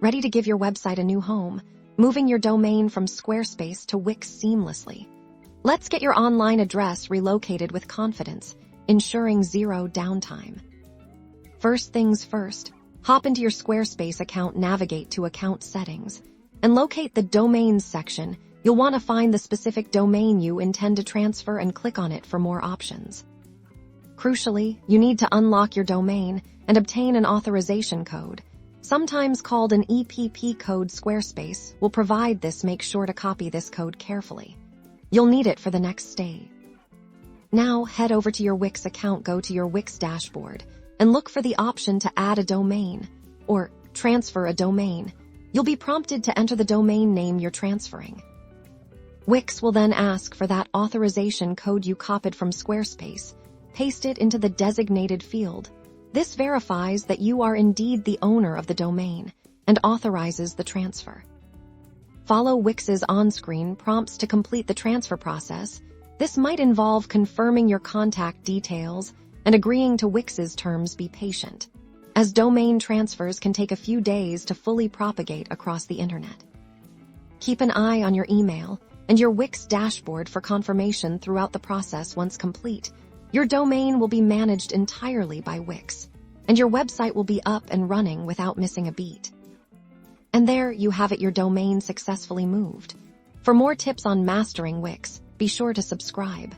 ready to give your website a new home, moving your domain from Squarespace to Wix seamlessly. Let's get your online address relocated with confidence, ensuring zero downtime. First things first, hop into your Squarespace account, navigate to Account Settings, and locate the Domains section. You'll want to find the specific domain you intend to transfer and click on it for more options. Crucially, you need to unlock your domain and obtain an authorization code, sometimes called an EPP code. Squarespace will provide this. Make sure to copy this code carefully. You'll need it for the next stay. Now, head over to your Wix account, go to your Wix dashboard, and look for the option to add a domain or transfer a domain. You'll be prompted to enter the domain name you're transferring. Wix will then ask for that authorization code you copied from Squarespace. Paste it into the designated field. This verifies that you are indeed the owner of the domain and authorizes the transfer. Follow Wix's on-screen prompts to complete the transfer process. This might involve confirming your contact details and agreeing to Wix's terms. Be patient, as domain transfers can take a few days to fully propagate across the internet. Keep an eye on your email and your Wix dashboard for confirmation throughout the process. Once complete, your domain will be managed entirely by Wix, and your website will be up and running without missing a beat. And there you have it, your domain successfully moved. For more tips on mastering Wix, be sure to subscribe.